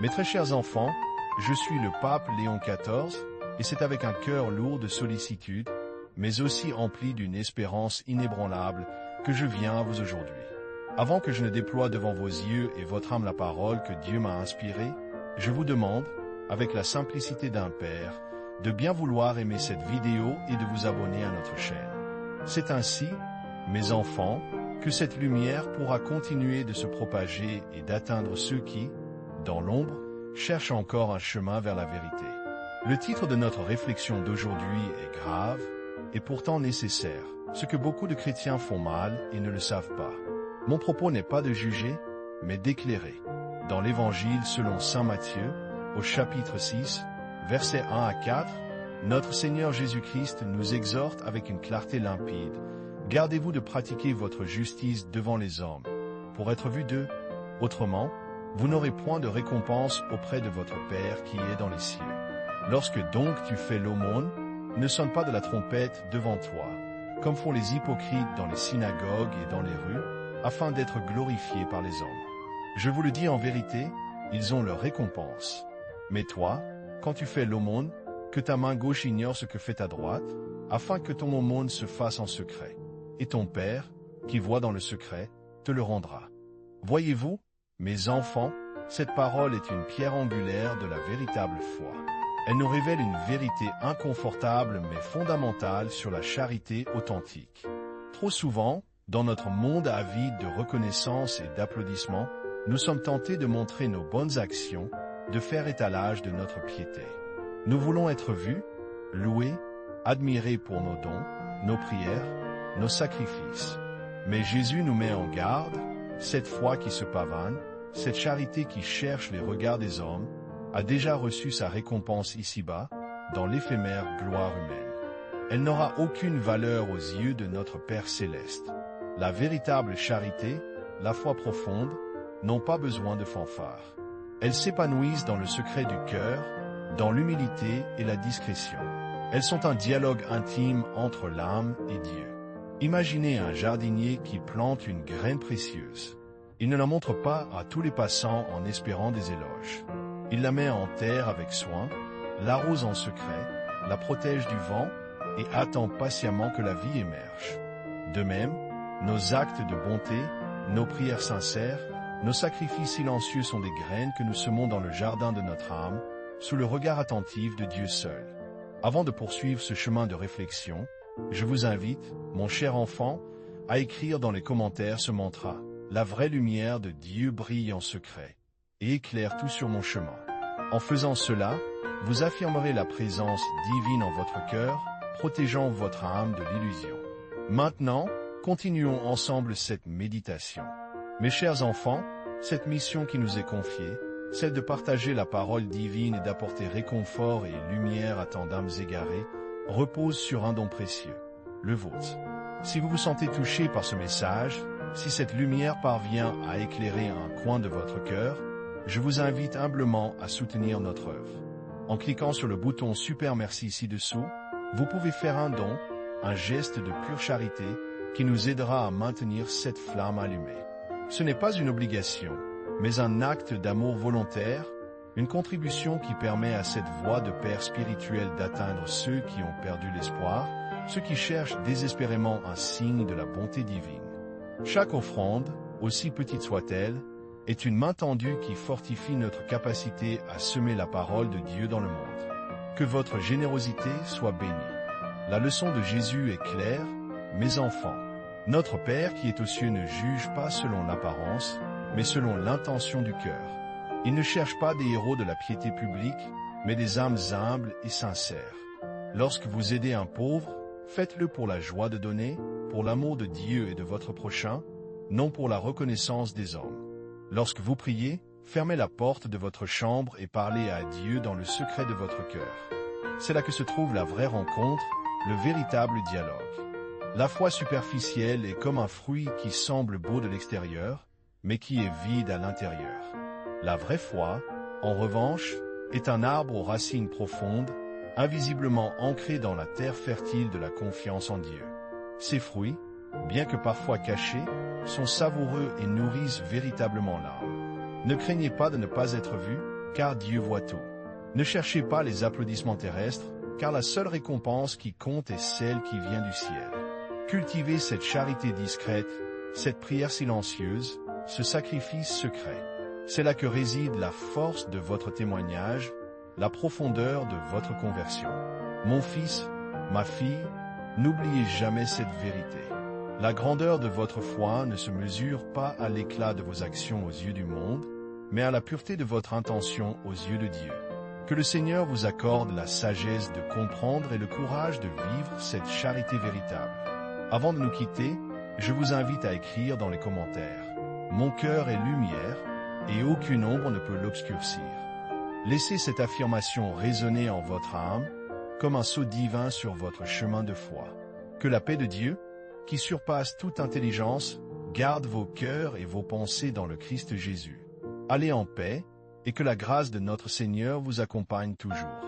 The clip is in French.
Mes très chers enfants, je suis le pape Léon XIV, et c'est avec un cœur lourd de sollicitude, mais aussi empli d'une espérance inébranlable, que je viens à vous aujourd'hui. Avant que je ne déploie devant vos yeux et votre âme la parole que Dieu m'a inspirée, je vous demande, avec la simplicité d'un père, de bien vouloir aimer cette vidéo et de vous abonner à notre chaîne. C'est ainsi, mes enfants, que cette lumière pourra continuer de se propager et d'atteindre ceux qui, dans l'ombre, cherchent encore un chemin vers la vérité. Le titre de notre réflexion d'aujourd'hui est grave et pourtant nécessaire, ce que beaucoup de chrétiens font mal et ne le savent pas. Mon propos n'est pas de juger, mais d'éclairer. Dans l'Évangile selon saint Matthieu, au chapitre 6, versets 1 à 4, notre Seigneur Jésus-Christ nous exhorte avec une clarté limpide. Gardez-vous de pratiquer votre justice devant les hommes, pour être vus d'eux. Autrement, vous n'aurez point de récompense auprès de votre Père qui est dans les cieux. Lorsque donc tu fais l'aumône, ne sonne pas de la trompette devant toi, comme font les hypocrites dans les synagogues et dans les rues, afin d'être glorifiés par les hommes. Je vous le dis en vérité, ils ont leur récompense. Mais toi, quand tu fais l'aumône, que ta main gauche ignore ce que fait ta droite, afin que ton aumône se fasse en secret. Et ton Père, qui voit dans le secret, te le rendra. Voyez-vous, mes enfants, cette parole est une pierre angulaire de la véritable foi. Elle nous révèle une vérité inconfortable mais fondamentale sur la charité authentique. Trop souvent, dans notre monde avide de reconnaissance et d'applaudissements, nous sommes tentés de montrer nos bonnes actions, de faire étalage de notre piété. Nous voulons être vus, loués, admirés pour nos dons, nos prières, nos sacrifices. Mais Jésus nous met en garde, cette foi qui se pavane, cette charité qui cherche les regards des hommes, a déjà reçu sa récompense ici-bas, dans l'éphémère gloire humaine. Elle n'aura aucune valeur aux yeux de notre Père céleste. La véritable charité, la foi profonde, n'ont pas besoin de fanfare. Elles s'épanouissent dans le secret du cœur, dans l'humilité et la discrétion. Elles sont un dialogue intime entre l'âme et Dieu. Imaginez un jardinier qui plante une graine précieuse. Il ne la montre pas à tous les passants en espérant des éloges. Il la met en terre avec soin, l'arrose en secret, la protège du vent et attend patiemment que la vie émerge. De même, nos actes de bonté, nos prières sincères, nos sacrifices silencieux sont des graines que nous semons dans le jardin de notre âme, sous le regard attentif de Dieu seul. Avant de poursuivre ce chemin de réflexion, je vous invite, mon cher enfant, à écrire dans les commentaires ce mantra. La vraie lumière de Dieu brille en secret et éclaire tout sur mon chemin. En faisant cela, vous affirmerez la présence divine en votre cœur, protégeant votre âme de l'illusion. Maintenant, continuons ensemble cette méditation. Mes chers enfants, cette mission qui nous est confiée, celle de partager la parole divine et d'apporter réconfort et lumière à tant d'âmes égarées, repose sur un don précieux, le vôtre. Si vous vous sentez touché par ce message, si cette lumière parvient à éclairer un coin de votre cœur, je vous invite humblement à soutenir notre œuvre. En cliquant sur le bouton Super Merci ci-dessous, vous pouvez faire un don, un geste de pure charité qui nous aidera à maintenir cette flamme allumée. Ce n'est pas une obligation, mais un acte d'amour volontaire, une contribution qui permet à cette voie de Père spirituel d'atteindre ceux qui ont perdu l'espoir, ceux qui cherchent désespérément un signe de la bonté divine. Chaque offrande, aussi petite soit-elle, est une main tendue qui fortifie notre capacité à semer la parole de Dieu dans le monde. Que votre générosité soit bénie. La leçon de Jésus est claire, mes enfants. Notre Père qui est aux cieux ne juge pas selon l'apparence, mais selon l'intention du cœur. Il ne cherche pas des héros de la piété publique, mais des âmes humbles et sincères. Lorsque vous aidez un pauvre, faites-le pour la joie de donner, pour l'amour de Dieu et de votre prochain, non pour la reconnaissance des hommes. Lorsque vous priez, fermez la porte de votre chambre et parlez à Dieu dans le secret de votre cœur. C'est là que se trouve la vraie rencontre, le véritable dialogue. La foi superficielle est comme un fruit qui semble beau de l'extérieur, mais qui est vide à l'intérieur. La vraie foi, en revanche, est un arbre aux racines profondes, invisiblement ancré dans la terre fertile de la confiance en Dieu. Ses fruits, bien que parfois cachés, sont savoureux et nourrissent véritablement l'âme. Ne craignez pas de ne pas être vus, car Dieu voit tout. Ne cherchez pas les applaudissements terrestres, car la seule récompense qui compte est celle qui vient du ciel. Cultivez cette charité discrète, cette prière silencieuse, ce sacrifice secret. C'est là que réside la force de votre témoignage, la profondeur de votre conversion. Mon fils, ma fille, n'oubliez jamais cette vérité. La grandeur de votre foi ne se mesure pas à l'éclat de vos actions aux yeux du monde, mais à la pureté de votre intention aux yeux de Dieu. Que le Seigneur vous accorde la sagesse de comprendre et le courage de vivre cette charité véritable. Avant de nous quitter, je vous invite à écrire dans les commentaires « Mon cœur est lumière, et aucune ombre ne peut l'obscurcir ». Laissez cette affirmation résonner en votre âme, comme un sceau divin sur votre chemin de foi. Que la paix de Dieu, qui surpasse toute intelligence, garde vos cœurs et vos pensées dans le Christ Jésus. Allez en paix, et que la grâce de notre Seigneur vous accompagne toujours.